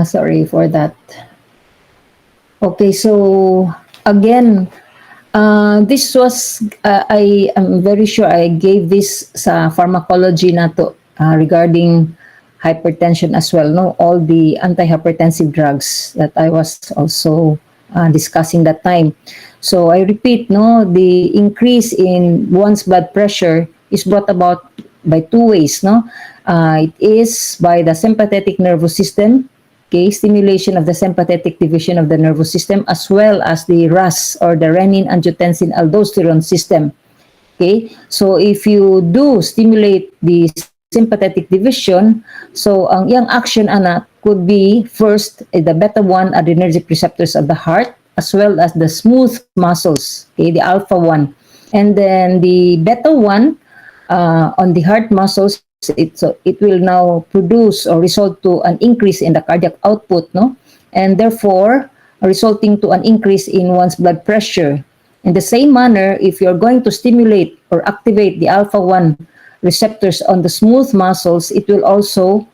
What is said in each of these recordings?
Sorry for that. Okay, so again, this was, I am very sure I gave this sa pharmacology na to regarding hypertension as well, no? All the antihypertensive drugs that I was also discussing that time. So I repeat, no, the increase in one's blood pressure is brought about by two ways, no? It is by the sympathetic nervous system, okay, stimulation of the sympathetic division of the nervous system, as well as the RAS, or the renin-angiotensin-aldosterone system. Okay, so if you do stimulate the sympathetic division, so ang iyang action ana could be first the beta 1 adrenergic receptors of the heart, as well as the smooth muscles, okay, the alpha 1, and then the beta 1 on the heart muscles, it will now produce or result to an increase in the cardiac output, no, and therefore resulting to an increase in one's blood pressure. In the same manner, if you're going to stimulate or activate the alpha 1 receptors on the smooth muscles, it will also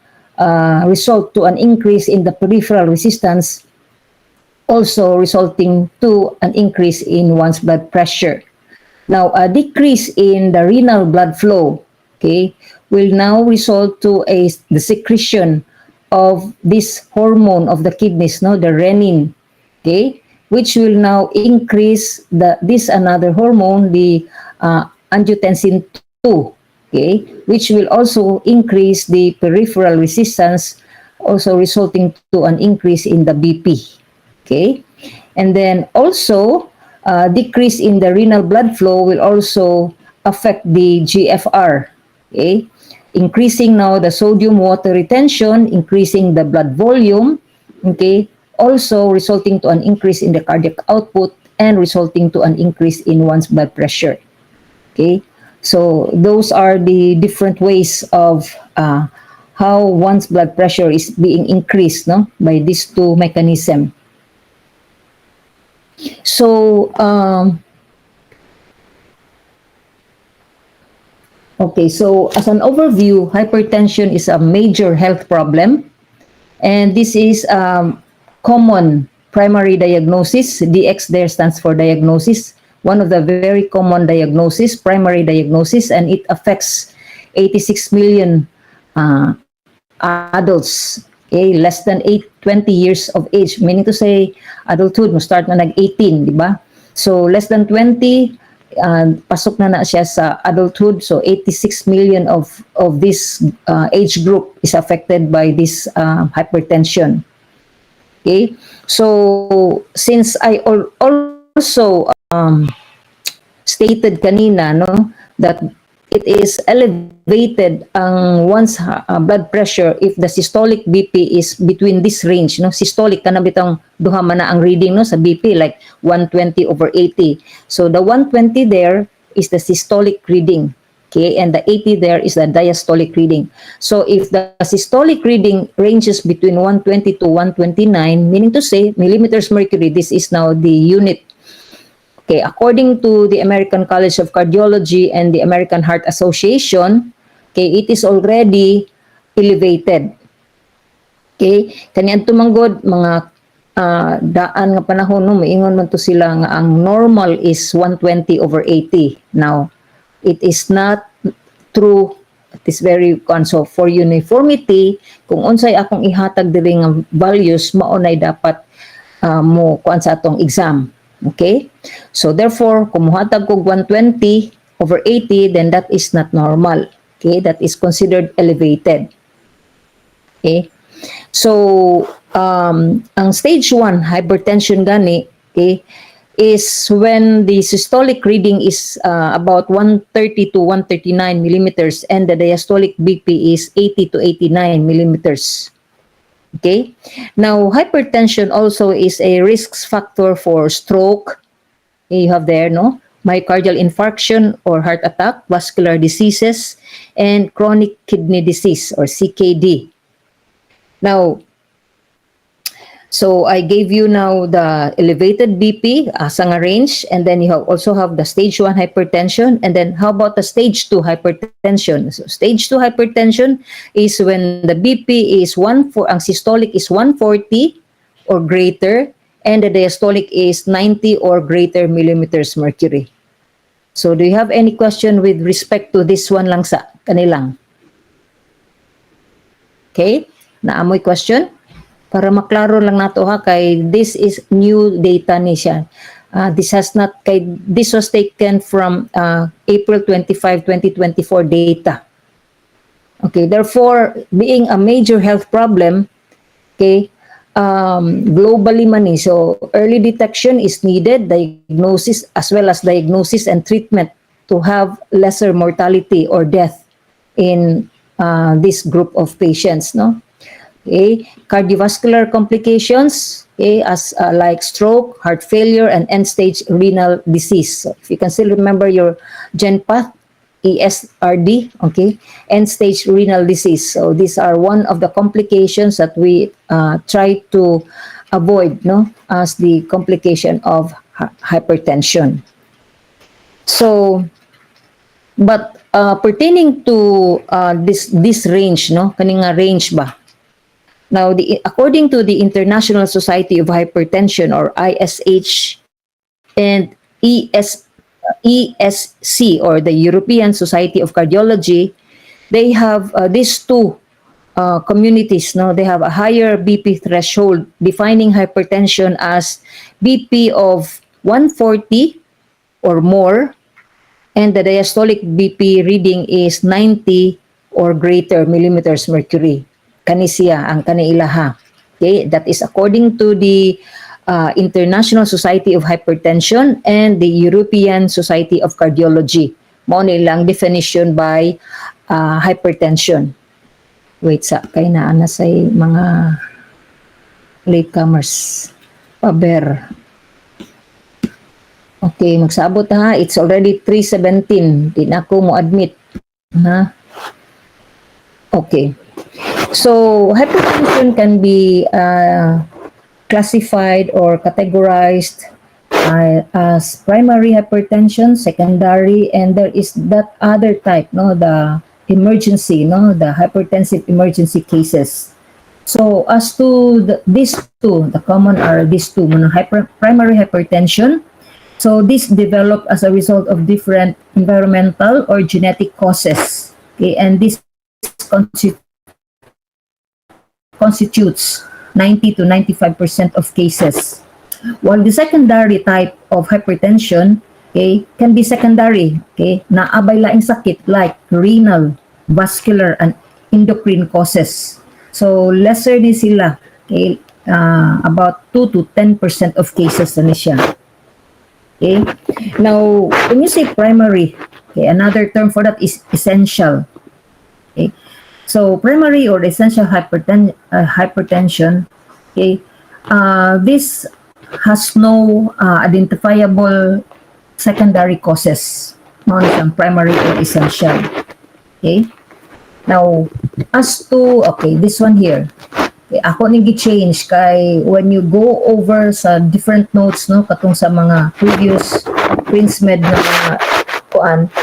result to an increase in the peripheral resistance, also resulting to an increase in one's blood pressure. Now, a decrease in the renal blood flow, okay, will now result to the secretion of this hormone of the kidneys, no, the renin, okay, which will now increase this another hormone, the angiotensin 2, okay, which will also increase the peripheral resistance, also resulting to an increase in the BP, okay, and then also decrease in the renal blood flow will also affect the GFR, okay, increasing now the sodium water retention, increasing the blood volume, okay, also resulting to an increase in the cardiac output and resulting to an increase in one's blood pressure. Okay, so those are the different ways of how one's blood pressure is being increased, no, by these two mechanisms. So okay, so as an overview, hypertension is a major health problem, and this is common primary diagnosis. DX there stands for diagnosis, one of the very common diagnosis, primary diagnosis, and it affects 86 million adults, okay, less than 20 years of age, meaning to say adulthood mo start na nag-18, di ba? So less than 20, pasok na siya sa adulthood. So 86 million of this age group is affected by this hypertension. Okay, so since I also stated kanina, no, that it is elevated ang one's blood pressure if the systolic BP is between this range, no, systolic kana bitang duha man na ang reading, no, sa BP, like 120/80. So the 120 there is the systolic reading, okay, and the 80 there is the diastolic reading. So if the systolic reading ranges between 120 to 129, meaning to say millimeters mercury, this is now the unit. Okay, according to the American College of Cardiology and the American Heart Association, okay, it is already elevated. Okay, kaniang tumanggod mga daan nga panahon, no, maingon man to sila nga ang normal is 120/80. Now, it is not true. It is very so for uniformity, kung unsay akong ihatag diri nga values, mao nay dapat mo kuan sa atong exam. Okay, so therefore kung muhatag kog 120/80, then that is not normal. Okay, that is considered elevated. Okay, so ang stage 1 hypertension gani, okay, is when the systolic reading is about 130 to 139 millimeters and the diastolic BP is 80 to 89 millimeters. Okay, now hypertension also is a risk factor for stroke. You have there, no, myocardial infarction or heart attack, vascular diseases, and chronic kidney disease or CKD. Now, So I gave you now the elevated BP as a range, and then you also have the stage 1 hypertension, and then how about the stage 2 hypertension? So stage 2 hypertension is when the BP is ang systolic is 140 or greater, and the diastolic is 90 or greater millimeters mercury. So do you have any question with respect to this one lang sa kanilang? Okay? Naamoy question? Para maklaro lang nato ha, kay this is new data ni siya. This was taken from April 25, 2024 data. Okay, therefore, being a major health problem, okay, globally man eh, so early detection is needed, diagnosis as well as diagnosis and treatment to have lesser mortality or death in this group of patients, no? Okay, cardiovascular complications, okay, as like stroke, heart failure, and end-stage renal disease. So if you can still remember your GenPath, ESRD, okay, end-stage renal disease. So these are one of the complications that we try to avoid, no, as the complication of hypertension. So, but pertaining to this range, no, kaninga range ba? Now, according to the International Society of Hypertension, or ISH, and ESC, or the European Society of Cardiology, they have these two communities. No, they have a higher BP threshold, defining hypertension as BP of 140 or more, and the diastolic BP reading is 90 or greater millimeters mercury. Kanisiya ang kaniilaha. Okay, that is according to the International Society of Hypertension and the European Society of Cardiology. Mao nilang definition by hypertension. Wait sa kay naa say mga latecomers. Paber. Okay, magsabot ha. It's already 3:17. Di na ako mo admit. Ha? Okay. So, hypertension can be classified or categorized as primary hypertension, secondary, and there is that other type, no, the emergency, no, the hypertensive emergency cases. So, as to these two, the common are these two, primary hypertension. So, this developed as a result of different environmental or genetic causes. Okay, and this constitutes 90 to 95% of cases. While the secondary type of hypertension, okay, can be secondary, okay, naabay laing sakit like renal, vascular, and endocrine causes. So lesser ni sila, okay, about 2 to 10% of cases na siya. Okay, now when you say primary, okay, another term for that is essential. Okay. So primary or essential hypertension, okay, this has no identifiable secondary causes, non primary or essential. Okay. Now, as to this one here, okay, ako ni gi-change kay when you go over sa different notes, no, katong sa mga previous PrinceMed na mga kuan,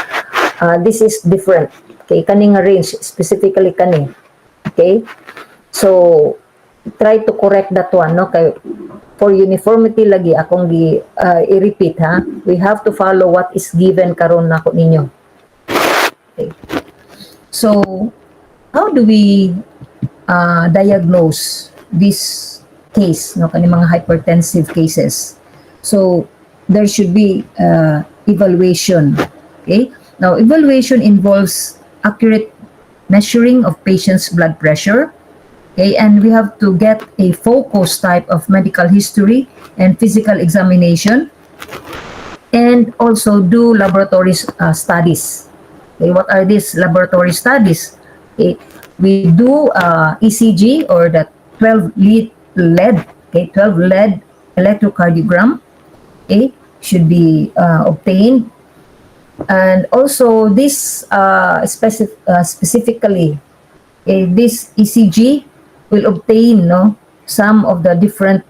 this is different. Okay, kaning range, specifically kani. Okay? So, try to correct that one, no? Kay, for uniformity lagi, akong i-repeat, ha? We have to follow what is given karon nako ninyo. Okay. So, how do we diagnose this case, no? Kani mga hypertensive cases? So, there should be evaluation. Okay? Now, evaluation involves accurate measuring of patient's blood pressure, okay, and we have to get a focused type of medical history and physical examination, and also do laboratory studies. Okay, what are these laboratory studies? Okay, we do ECG, or the 12 lead, okay, 12 lead electrocardiogram, okay, should be obtained. And also this specifically, this ECG will obtain, no, some of the different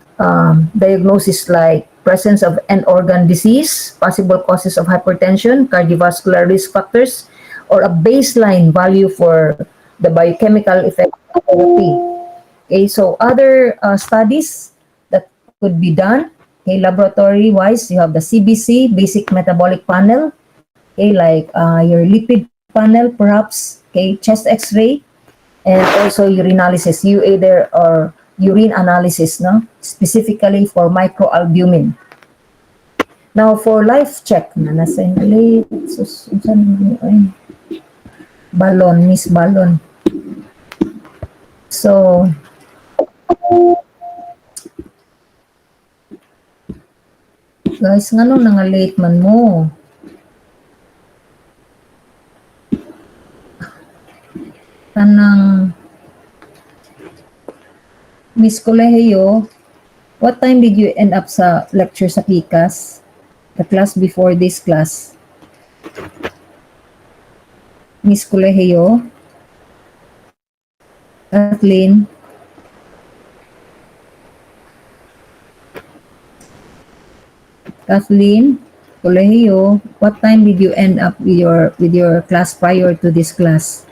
diagnoses like presence of end organ disease, possible causes of hypertension, cardiovascular risk factors, or a baseline value for the biochemical effect of therapy. Okay, so other studies that could be done, okay, laboratory-wise, you have the CBC, basic metabolic panel, okay, like your lipid panel perhaps, okay, chest x-ray, and also urinalysis, UA there, or urine analysis, no? Specifically for microalbumin. Now, for life check, na nasa inali, balon, Miss Balon. So, guys, nga nung late man mo? Tanang Miss Colegio, what time did you end up sa lecture sa PICAS? The class before this class? Miss Colegio? Kathleen? Kathleen? Colegio, what time did you end up with your class prior to this class?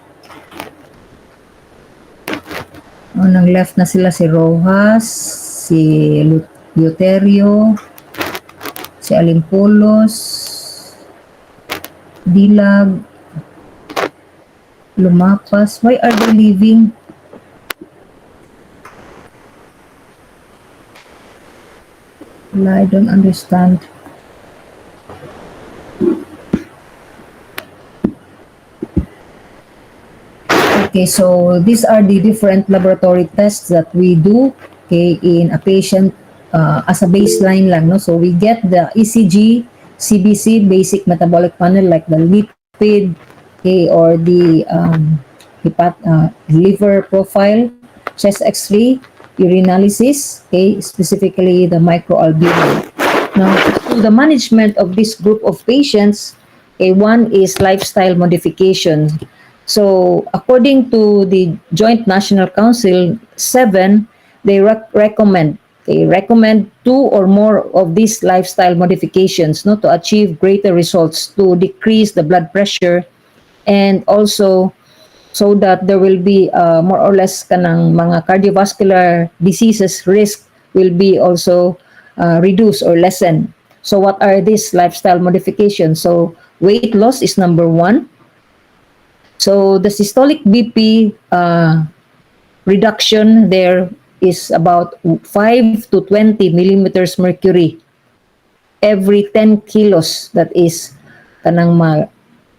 Oh, nang-left na sila si Rojas, si Luterio, si Alimpulos, Dilag, Lumapas. Why are they leaving? I don't understand. Okay, so these are the different laboratory tests that we do, okay, in a patient as a baseline lang, no? So we get the ECG, CBC, basic metabolic panel, like the lipid, okay, or the liver profile, chest x-ray, urinalysis, okay, specifically the microalbumin. Now, to the management of this group of patients, okay, one is lifestyle modification. So, according to the Joint National Council 7, they recommend 2 or more of these lifestyle modifications, no, to achieve greater results, to decrease the blood pressure, and also so that there will be more or less kanang mga cardiovascular diseases risk will be also reduced or lessened. So what are these lifestyle modifications? So weight loss is number 1. So the systolic BP reduction there is about 5 to 20 millimeters mercury every 10 kilos that is kanang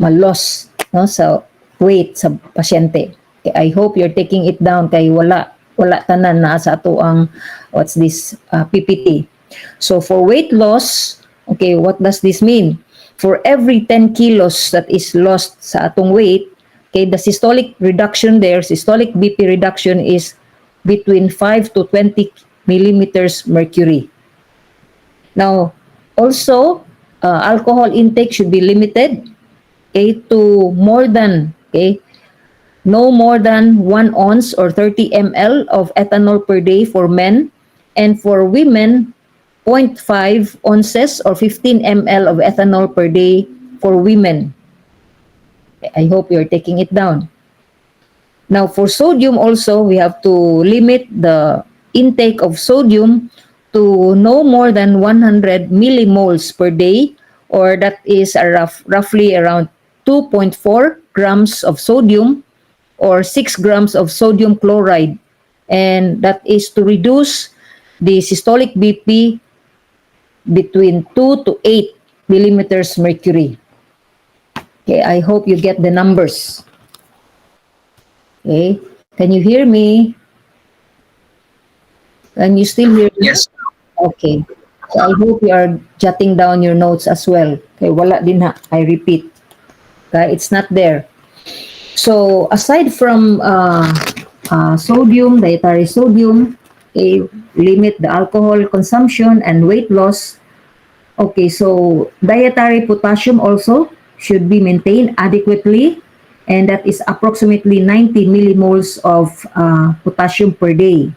ma-loss, no, sa weight sa pasyente. Okay, I hope you're taking it down kay wala tanan na sa ato ang what's this PPT. So for weight loss, okay, what does this mean? For every 10 kilos that is lost sa atong weight, okay, the systolic reduction there, systolic BP reduction is between 5 to 20 millimeters mercury. Now, also, alcohol intake should be limited, okay, to more than, okay, no more than 1 ounce or 30 ml of ethanol per day for men, and for women, 0.5 ounces or 15 ml of ethanol per day for women. I hope you're taking it down. Now, for sodium also, we have to limit the intake of sodium to no more than 100 millimoles per day, or that is roughly around 2.4 grams of sodium or 6 grams of sodium chloride. And that is to reduce the systolic BP between 2 to 8 millimeters mercury. Okay, I hope you get the numbers. Okay, can you hear me? Can you still hear me? Yes. Okay, so I hope you are jotting down your notes as well. Okay, wala din ha, I repeat. Okay, it's not there. So aside from sodium, dietary sodium, okay, limit the alcohol consumption and weight loss. Okay, so dietary potassium also should be maintained adequately, and that is approximately 90 millimoles of potassium per day.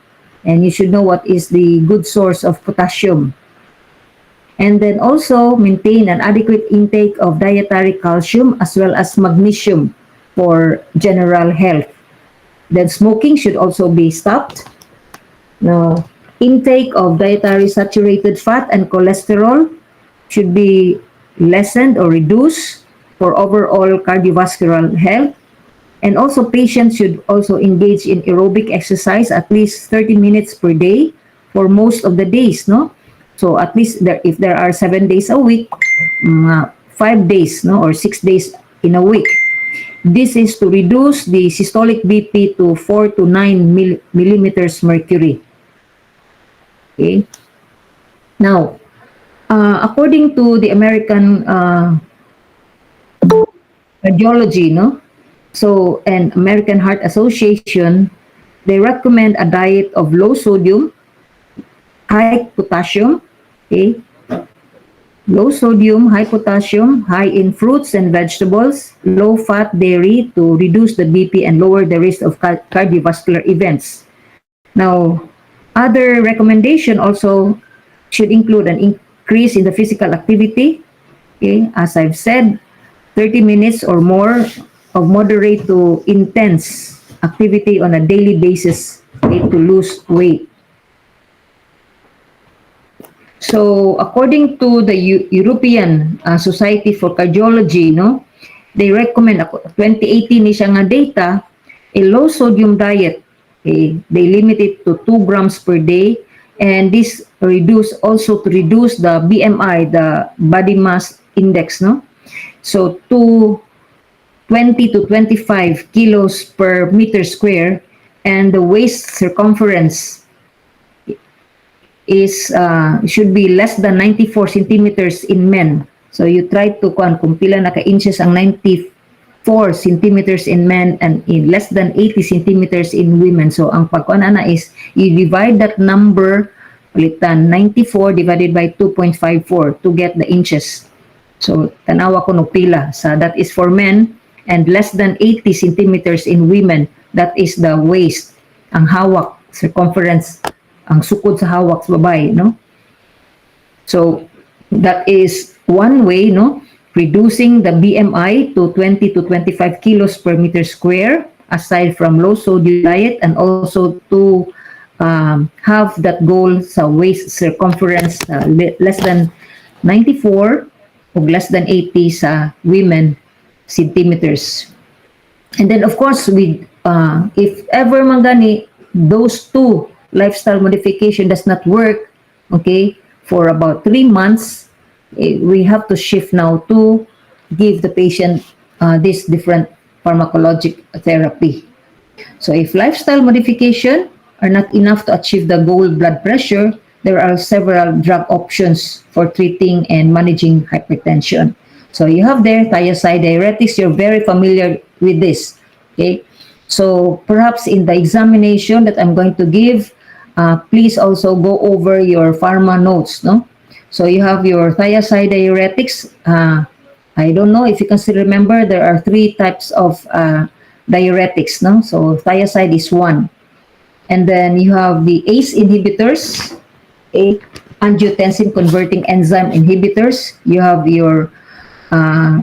and you should know what is the good source of potassium. And then also maintain an adequate intake of dietary calcium as well as magnesium for general health. Then smoking should also be stopped. Now, intake of dietary saturated fat and cholesterol should be lessened or reduced for overall cardiovascular health. And also patients should also engage in aerobic exercise at least 30 minutes per day for most of the days, no? So at least if there are 7 days a week, 5 days, no, or 6 days in a week. This is to reduce the systolic BP to 4 to 9 millimeters mercury. Okay. Now, according to the American Cardiology, no, so and American Heart Association, they recommend a diet of low sodium, high potassium, okay, low sodium, high potassium, high in fruits and vegetables, low fat dairy to reduce the BP and lower the risk of cardiovascular events. Now, other recommendation also should include an increase in the physical activity. Okay, as I've said, 30 minutes or more of moderate to intense activity on a daily basis, okay, to lose weight. So, according to the European Society for Cardiology, no, they recommend 2018 ni siya nga data, a low sodium diet. Okay, they limit it to 2 grams per day, and this also to reduce the BMI, the body mass index, no. So, to 20 to 25 kilos per meter square, and the waist circumference is should be less than 94 centimeters in men. So you try to kung pila na ka-inches ang 94 centimeters in men and in less than 80 centimeters in women. So ang pagkuan na is you divide that number, palitan 94 divided by 2.54 to get the inches. So tanawa ko no pila sa that is for men, and less than 80 centimeters in women, that is the waist, ang hawak circumference, ang sukod sa hawak sa babae, no? So that is one way, no, reducing the BMI to 20 to 25 kilos per meter square, aside from low sodium diet, and also to have that goal sa waist circumference less than 94 or less than 80 sa women centimeters. And then of course, with if ever man gani those two lifestyle modification does not work, okay, for about 3 months, we have to shift now to give the patient this different pharmacologic therapy. So if lifestyle modification are not enough to achieve the goal blood pressure, there are several drug options for treating and managing hypertension. So you have there thiazide diuretics, you're very familiar with this, okay? So perhaps in the examination that I'm going to give, please also go over your pharma notes, no? So you have your thiazide diuretics. I don't know if you can still remember, there are 3 types of diuretics, no? So thiazide is one. And then you have the ACE inhibitors, angiotensin converting enzyme inhibitors. You have your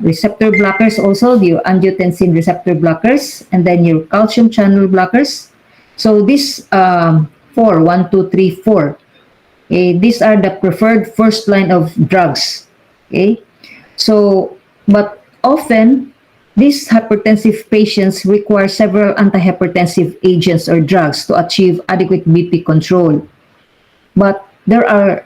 receptor blockers also, your angiotensin receptor blockers, and then your calcium channel blockers. So this 4, 1, 2, 3, 4. Okay, these are the preferred first line of drugs. Okay, so but often these hypertensive patients require several antihypertensive agents or drugs to achieve adequate BP control. But there are,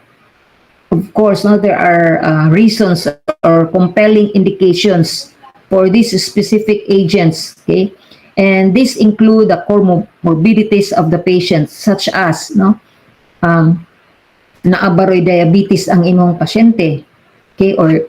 of course, no, there are reasons or compelling indications for these specific agents. Okay, and these include the comorbidities of the patient, such as no, naabaroy diabetes ang imong pasyente, okay, or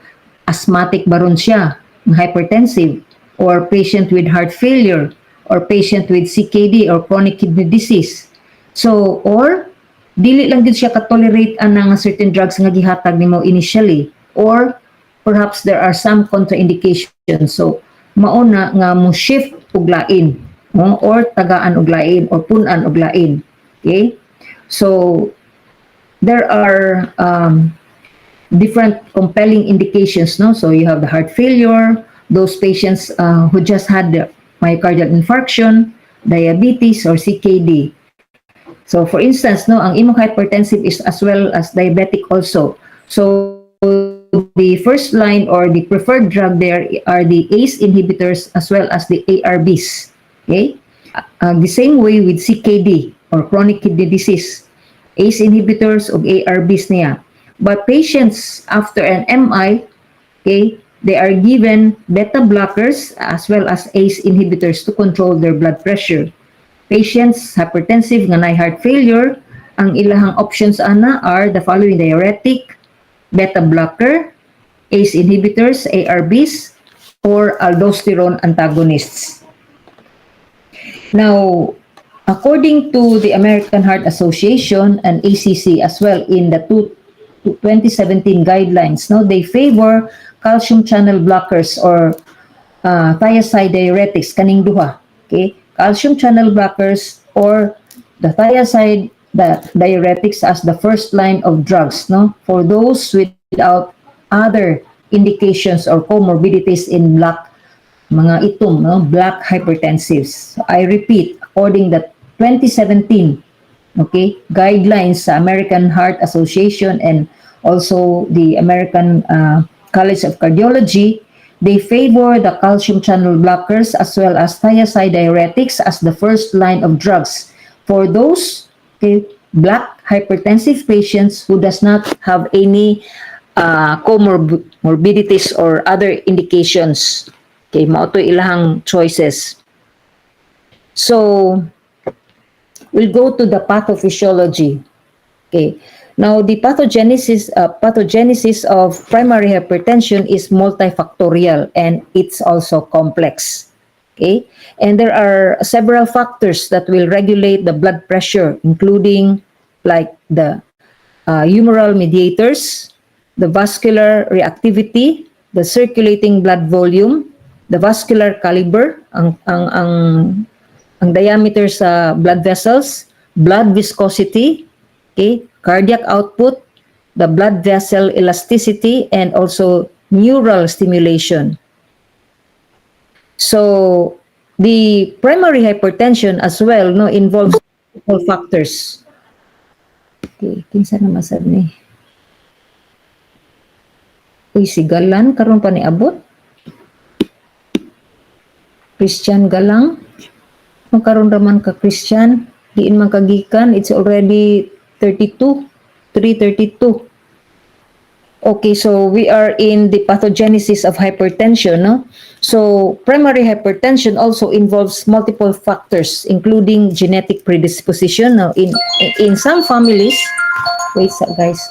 asthmatic baron siya, hypertensive, or patient with heart failure, or patient with CKD or chronic kidney disease. So, or dili lang gid siya ka-tolerate anang certain drugs nga gihatag nimo initially, or perhaps there are some contraindications. So, mauna nga mo shift og lain, no? Or tagaan og lain or punan og lain. Okay? So there are different compelling indications, no? So you have the heart failure, those patients who just had the myocardial infarction, diabetes, or CKD. So for instance, no, ang imong hypertensive is as well as diabetic also. So the first line or the preferred drug there are the ACE inhibitors as well as the ARBs. Okay? The same way with CKD or chronic kidney disease. ACE inhibitors of ARBs niya. But patients after an MI, okay, they are given beta blockers as well as ACE inhibitors to control their blood pressure. Patients hypertensive nga na heart failure, ang ilahang options ana are the following: diuretic, beta blocker, ACE inhibitors, ARBs, or aldosterone antagonists. Now, according to the American Heart Association and ACC as well in the 2017 guidelines, no, they favor calcium channel blockers or thiazide diuretics kaning duha. Okay? Calcium channel blockers or the thiazide diuretics as the first line of drugs, no, for those without other indications or comorbidities in black mga itom, no, black hypertensives. So I repeat, according the 2017, okay, guidelines sa American Heart Association and also the American College of Cardiology, they favor the calcium channel blockers as well as thiazide diuretics as the first line of drugs for those, okay, black hypertensive patients who does not have any comorbidities or other indications. Okay, mao to ilahang choices. So, we'll go to the pathophysiology. Okay. Now, the pathogenesis of primary hypertension is multifactorial and it's also complex. Okay. And there are several factors that will regulate the blood pressure, including like the humoral mediators, the vascular reactivity, the circulating blood volume, the vascular caliber, ang diameter sa blood vessels, blood viscosity, okay, cardiac output, the blood vessel elasticity, and also neural stimulation. So, the primary hypertension as well, no, involves multiple factors. Okay, kinsa na masab ni? Uy, si Galan, karon pa ni abot? Christian Galang? Magkaroon raman ka Christian, diin man kagikan, it's already 32, 3:32. Okay, so we are in the pathogenesis of hypertension, no? So primary hypertension also involves multiple factors, including genetic predisposition. Now, in some families, wait, guys,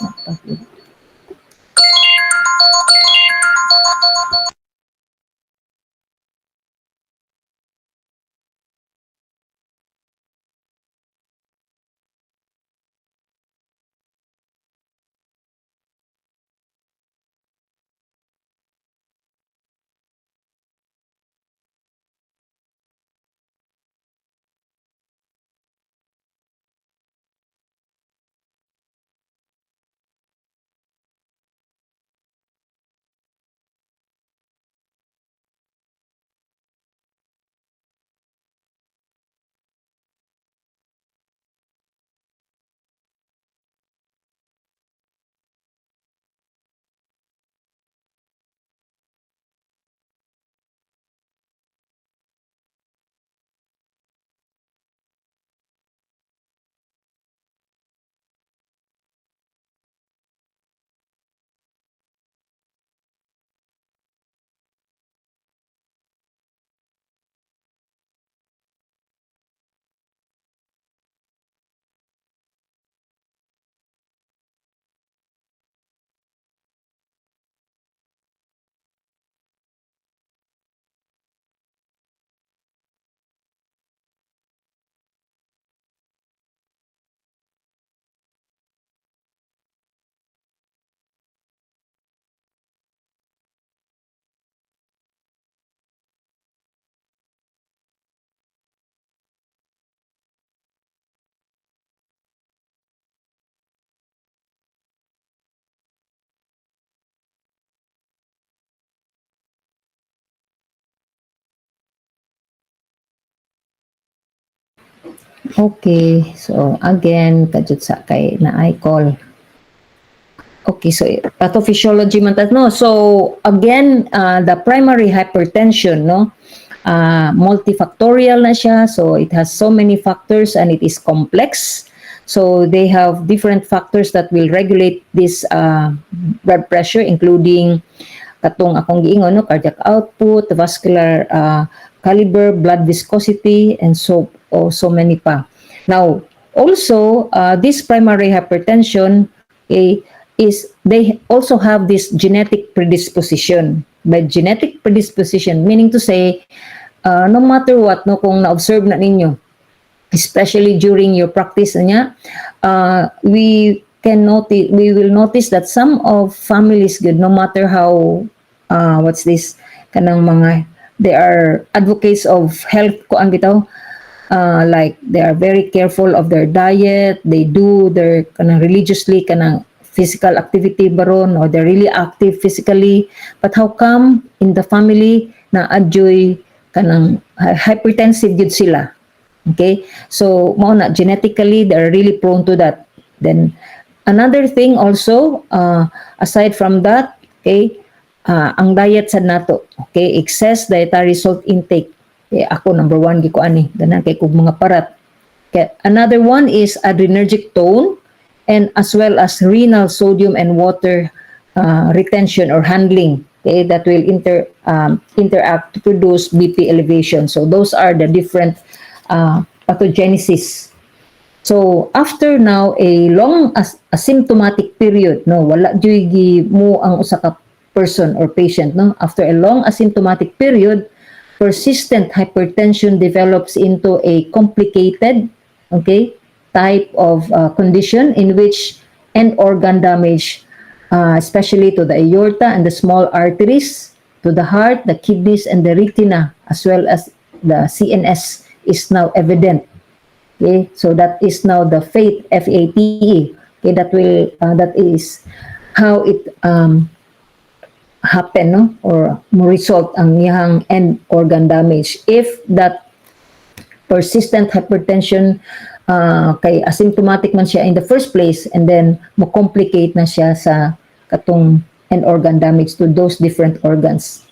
Okay, so again, kadjud sa kay na I call. Okay, so pathophysiology man tat, no. So again, the primary hypertension, no, multifactorial na siya. So it has so many factors and it is complex. So they have different factors that will regulate this blood pressure, including katong akong giingon, no, cardiac output, vascular caliber, blood viscosity, and so many pa. Now, also, this primary hypertension, is they also have this genetic predisposition. By genetic predisposition, meaning to say, no matter what, no, kung na-observe na ninyo, especially during your practice niya, we will notice that some of families good, no matter how, kanang mga, they are advocates of health ko ang bitaw, like they are very careful of their diet, they do their kanang religiously kanang physical activity baron, or they're really active physically, but how come in the family na adjoy kanang hypertensive gud sila? Okay, so mao na genetically they're really prone to that. Then another thing also, aside from that, okay, ang diet sad nato, okay, excess dietary salt intake. Okay, ako number 1 giko ani ganan kay kog mga parat. Okay, another one is adrenergic tone, and as well as renal sodium and water retention or handling, okay, that will interact to produce BP elevation. So those are the different pathogenesis. So after now a long asymptomatic period, no, wala gyud mo ang usa ka person or patient, no, after a long asymptomatic period, persistent hypertension develops into a complicated, okay, type of condition in which end organ damage, especially to the aorta and the small arteries, to the heart, the kidneys, and the retina, as well as the CNS, is now evident. Okay, so that is now the FATE, F-A-T-E. Okay, that is how it happen, no, or result ang niyang end organ damage if that persistent hypertension kay asymptomatic man siya in the first place, and then mo-complicate na siya sa katong end organ damage to those different organs.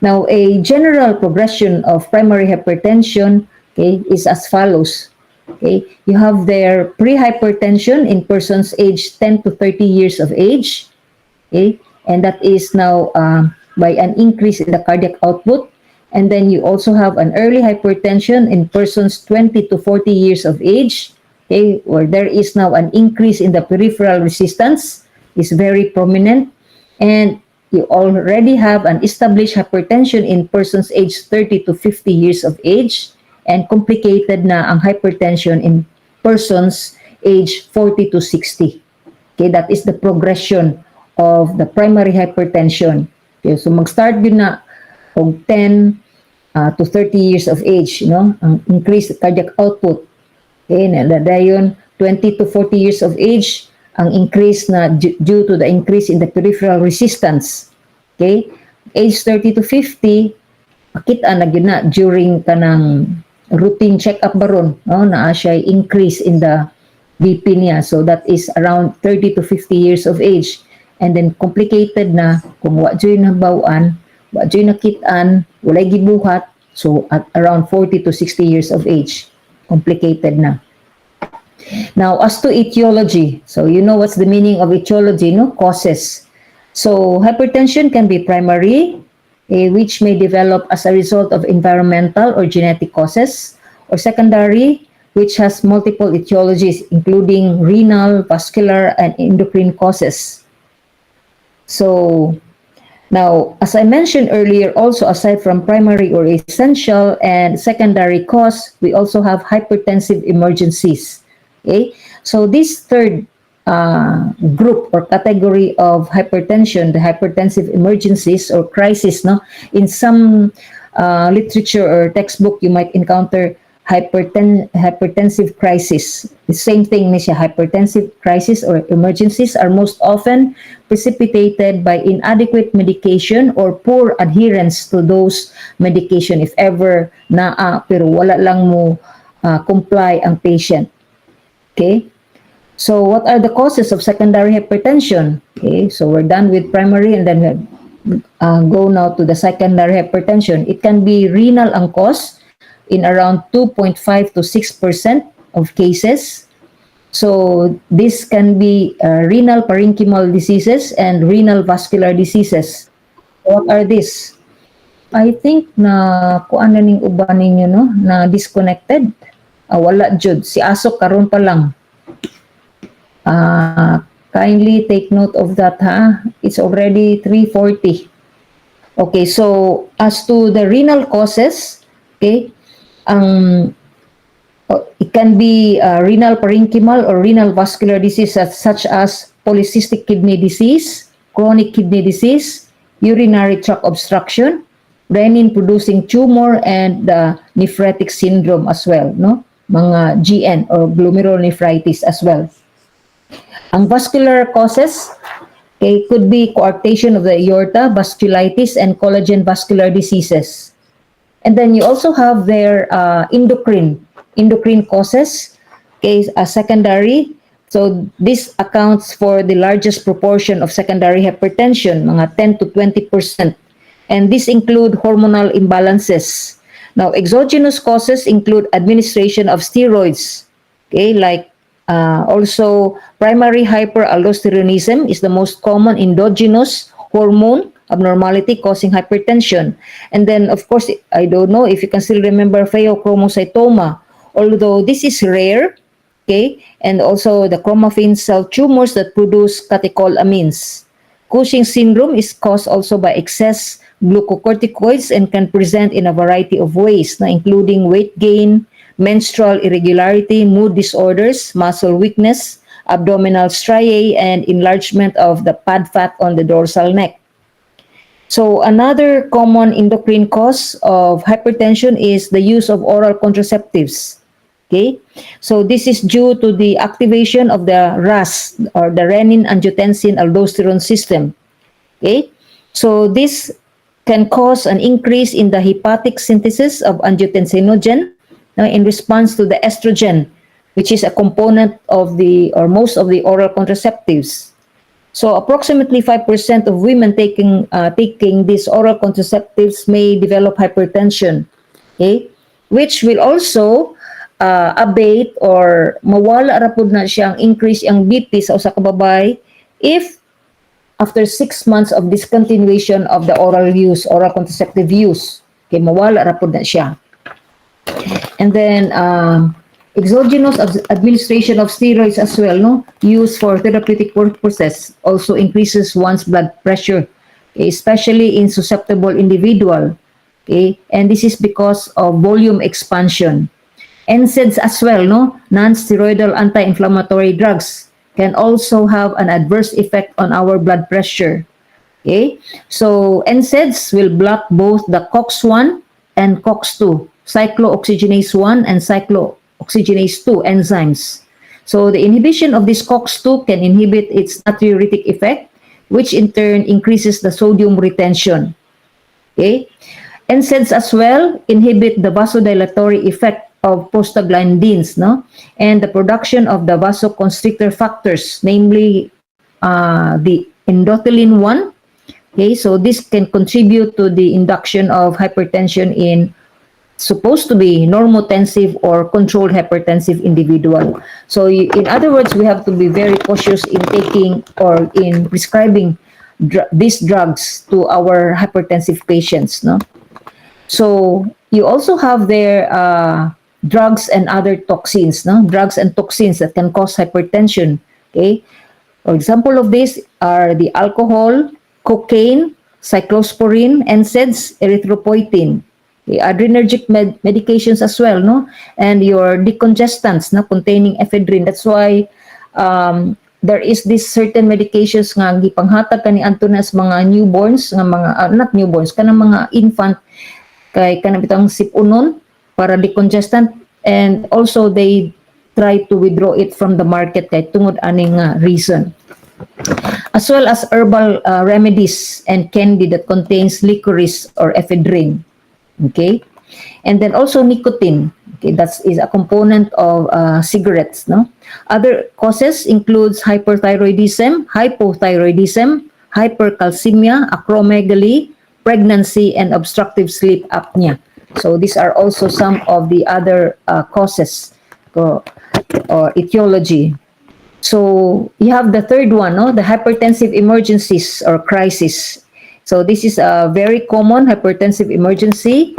Now, a general progression of primary hypertension, okay, is as follows. Okay, you have their pre-hypertension in persons aged 10 to 30 years of age, okay, and that is now by an increase in the cardiac output. And then you also have an early hypertension in persons 20 to 40 years of age, okay, where there is now an increase in the peripheral resistance, is very prominent. And you already have an established hypertension in persons aged 30 to 50 years of age, and complicated na ang hypertension in persons aged 40 to 60. Okay, that is the progression of the primary hypertension. Okay, so mag-start din na og 10 to 30 years of age, you know, ang increased cardiac output. Okay, dayon 20 to 40 years of age, ang increase na due to the increase in the peripheral resistance. Okay, age 30 to 50, makita na gyud na during kanang routine check-up baron, no, na siya increase in the BP niya. So that is around 30 to 50 years of age. And then complicated na kung wa joy nabaw-an, wa joy nakit-an, walay gibuhat, so at around 40 to 60 years of age, complicated na. Now, as to etiology, so you know what's the meaning of etiology, no? Causes. So hypertension can be primary, which may develop as a result of environmental or genetic causes, or secondary, which has multiple etiologies, including renal, vascular, and endocrine causes. So now, as I mentioned earlier, also aside from primary or essential and secondary cause, we also have hypertensive emergencies. Okay, so this third group or category of hypertension, the hypertensive emergencies or crisis, no, in some literature or textbook, you might encounter hypertensive crisis. The same thing niya, hypertensive crisis or emergencies are most often precipitated by inadequate medication or poor adherence to those medication. If ever naa pero wala lang mo comply ang patient. Okay? So what are the causes of secondary hypertension? Okay, so we're done with primary and then we go now to the secondary hypertension. It can be renal ang cause in around 2.5 to 6% of cases. So this can be renal parenchymal diseases and renal vascular diseases. What are these? I think na kuan na ning uban ninyo no na disconnected. Wala jud si Asok karon pa lang. Kindly take note of that ha. It's already 3:40. Okay, so as to the renal causes, okay, it can be renal parenchymal or renal vascular disease such as polycystic kidney disease, chronic kidney disease, urinary tract obstruction, renin-producing tumor, and nephrotic syndrome as well, no? Mga GN or glomerulonephritis as well. Ang vascular causes, okay, could be coarctation of the aorta, vasculitis, and collagen vascular diseases. And then you also have their endocrine causes, okay, secondary. So this accounts for the largest proportion of secondary hypertension, mga 10 to 20%. And this include hormonal imbalances. Now, exogenous causes include administration of steroids, okay, like also primary hyperaldosteronism is the most common endogenous hormone abnormality causing hypertension. And then, of course, I don't know if you can still remember pheochromocytoma, although this is rare, okay, and also the chromaffin cell tumors that produce catecholamines. Cushing's syndrome is caused also by excess glucocorticoids and can present in a variety of ways, including weight gain, menstrual irregularity, mood disorders, muscle weakness, abdominal striae, and enlargement of the pad fat on the dorsal neck. So another common endocrine cause of hypertension is the use of oral contraceptives. Okay, so this is due to the activation of the RAS or the renin-angiotensin-aldosterone system. Okay, so this can cause an increase in the hepatic synthesis of angiotensinogen in response to the estrogen, which is a component of the or most of the oral contraceptives. So approximately 5% of women taking these oral contraceptives may develop hypertension, okay, which will also abate or mawala ra pud na siyang increase ang BP sa usa ka babae if after 6 months of discontinuation of the oral contraceptive use, okay, mawala ra pud na siya. And then exogenous administration of steroids as well, no, used for therapeutic purposes also increases one's blood pressure, okay, especially in susceptible individual, okay, and this is because of volume expansion. NSAIDs as well, no, non-steroidal anti-inflammatory drugs can also have an adverse effect on our blood pressure. Okay, so NSAIDs will block both the COX-1 and COX-2, cyclooxygenase 1 and cyclooxygenase 2 enzymes. So the inhibition of this COX-2 can inhibit its natriuretic effect, which in turn increases the sodium retention. Okay, NSAIDs as well inhibit the vasodilatory effect of prostaglandins, no, and the production of the vasoconstrictor factors, namely the endothelin 1. Okay, so this can contribute to the induction of hypertension in supposed to be normotensive or controlled hypertensive individual. So in other words, we have to be very cautious in taking or in prescribing these drugs to our hypertensive patients, no. So you also have their drugs and other toxins, no, drugs and toxins that can cause hypertension. Okay, for example of this are the alcohol, cocaine, cyclosporine, NSAIDs, erythropoietin, the adrenergic medications as well, no, and your decongestants, no, containing ephedrine. That's why there is this certain medications nga gipanghatag kani antunas mga newborns nga mga not newborns kanang mga infant kay kanang bitang sipunon para decongestant, and also they try to withdraw it from the market kay tungod aning reason. As well as herbal remedies and candy that contains licorice or ephedrine. Okay, and then also nicotine. Okay, that is a component of cigarettes. No, other causes includes hyperthyroidism, hypothyroidism, hypercalcemia, acromegaly, pregnancy, and obstructive sleep apnea. So these are also some of the other causes or etiology. So you have the third one, no, the hypertensive emergencies or crisis. So this is a very common hypertensive emergency,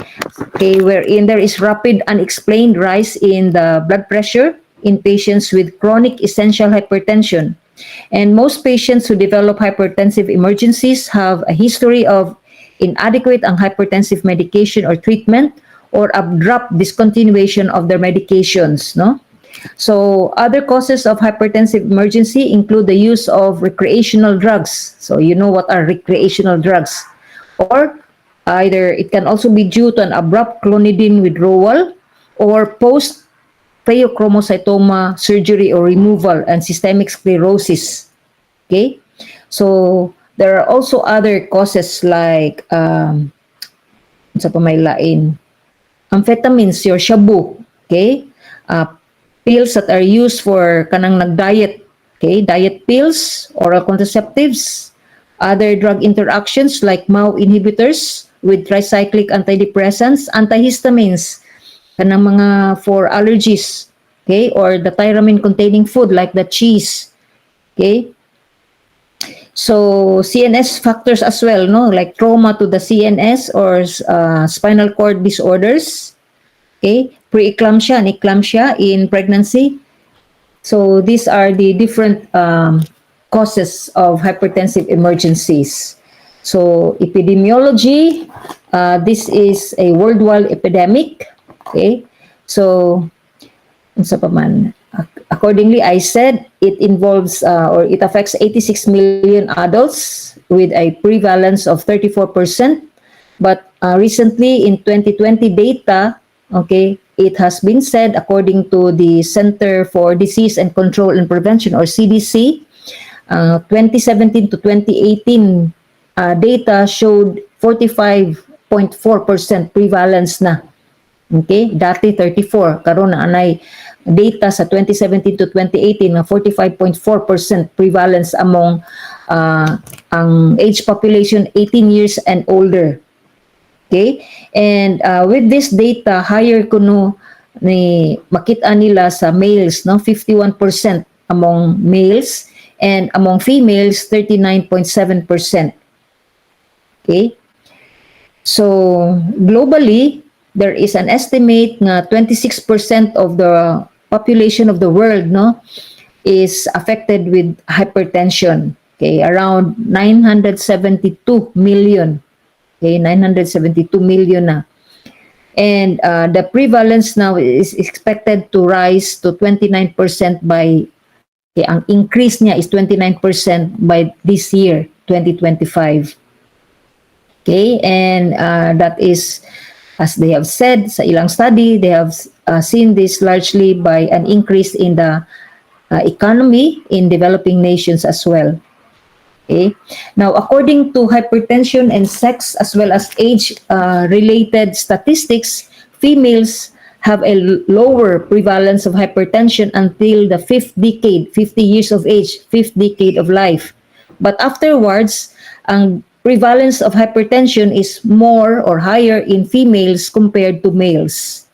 okay, wherein there is rapid unexplained rise in the blood pressure in patients with chronic essential hypertension. And most patients who develop hypertensive emergencies have a history of inadequate and hypertensive medication or treatment or abrupt discontinuation of their medications, no? So other causes of hypertensive emergency include the use of recreational drugs. So you know what are recreational drugs? Or either it can also be due to an abrupt clonidine withdrawal or post pheochromocytoma surgery or removal and systemic sclerosis. Okay? So there are also other causes like sa pamailain, amphetamines, your shabu, okay? Pills that are used for kanang nag-diet, okay? Diet pills, oral contraceptives, other drug interactions like MAO inhibitors with tricyclic antidepressants, antihistamines, kanang mga for allergies, okay? Or the tyramine containing food like the cheese, okay? So CNS factors as well, no, like trauma to the CNS or spinal cord disorders, okay, preeclampsia and eclampsia in pregnancy. So these are the different causes of hypertensive emergencies. So epidemiology, this is a worldwide epidemic, okay. So unsa pa man. Accordingly, I said it involves or it affects 86 million adults with a prevalence of 34%. But recently in 2020 data, okay, it has been said according to the Center for Disease and Control and Prevention or CDC, 2017 to 2018 data showed 45.4% prevalence na. Okay, dati 34, karon na anay data sa 2017 to 2018 na 45.4% prevalence among ang age population 18 years and older. Okay? And with this data, higher kuno ni makita nila sa males, no, 51% among males and among females 39.7%. Okay? So globally, there is an estimate na 26% of the population of the world, no, is affected with hypertension. Okay, around 972 million. Okay, 972 million na. And the prevalence now is expected to rise to 29% by, okay, ang increase niya is 29% by this year, 2025. Okay, and that is, as they have said sa ilang study, they have seen this largely by an increase in the economy in developing nations as well. Okay. Now, according to hypertension and sex as well as age-related statistics, females have a lower prevalence of hypertension until the fifth decade, 50 years of age, fifth decade of life. But afterwards, ang prevalence of hypertension is more or higher in females compared to males.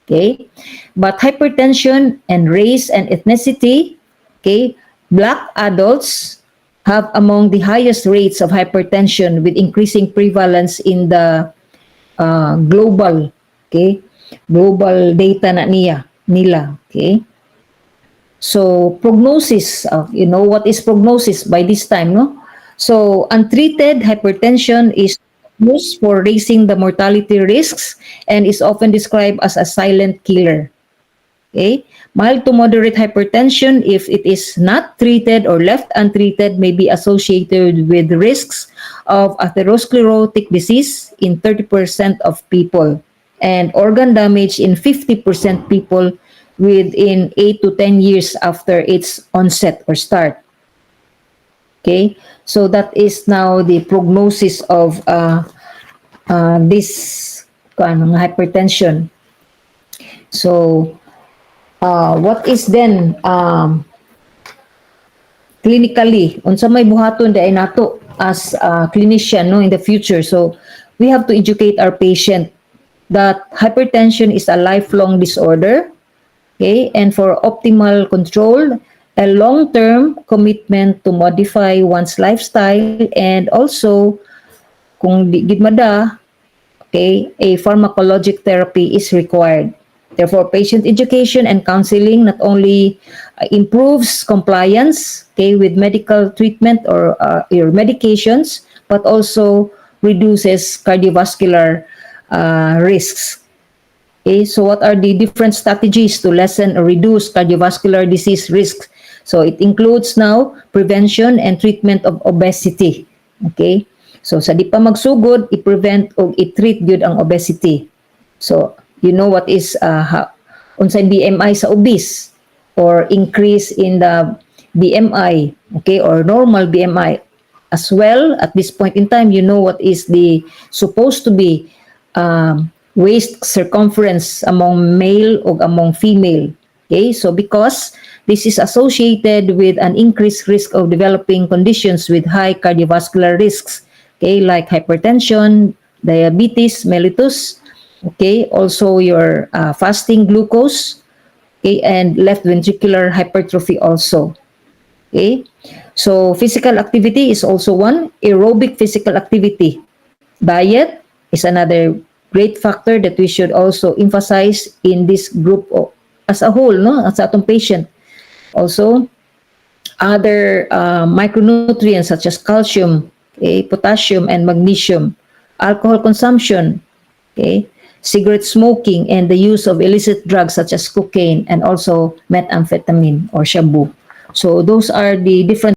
Okay? But hypertension and race and ethnicity, okay, Black adults have among the highest rates of hypertension with increasing prevalence in the global, okay, global data na nila, okay. So prognosis, you know what is prognosis by this time, no? So untreated hypertension is used for raising the mortality risks and is often described as a silent killer. Okay? Mild to moderate hypertension, if it is not treated or left untreated, may be associated with risks of atherosclerotic disease in 30% of people and organ damage in 50% people within 8 to 10 years after its onset or start. Okay, so that is now the prognosis of this hypertension. So, what is then clinically unsa may buhaton dai nato as a clinician no in the future? So we have to educate our patient that hypertension is a lifelong disorder, okay, and for optimal control, a long-term commitment to modify one's lifestyle, and also kung di gid mada, okay, a pharmacologic therapy is required. Therefore, patient education and counseling not only improves compliance, okay, with medical treatment or your medications, but also reduces cardiovascular risks. Okay, so what are the different strategies to lessen or reduce cardiovascular disease risks? So it includes now prevention and treatment of obesity. Okay? So sa di pa magsugod, i-prevent o i-treat gyud ang obesity. So you know what is unsay BMI sa obese or increase in the BMI, okay, or normal BMI. As well, at this point in time, you know what is the supposed to be waist circumference among male or among female. Okay, so because this is associated with an increased risk of developing conditions with high cardiovascular risks, okay, like hypertension, diabetes mellitus, okay, also your fasting glucose, okay, and left ventricular hypertrophy also. Okay, so physical activity is also one. Aerobic physical activity. Diet is another great factor that we should also emphasize in this group as a whole, no, as atong patient. Also, other micronutrients such as calcium, okay, potassium, and magnesium. Alcohol consumption, okay, cigarette smoking, and the use of illicit drugs such as cocaine and also methamphetamine or shabu. So those are the different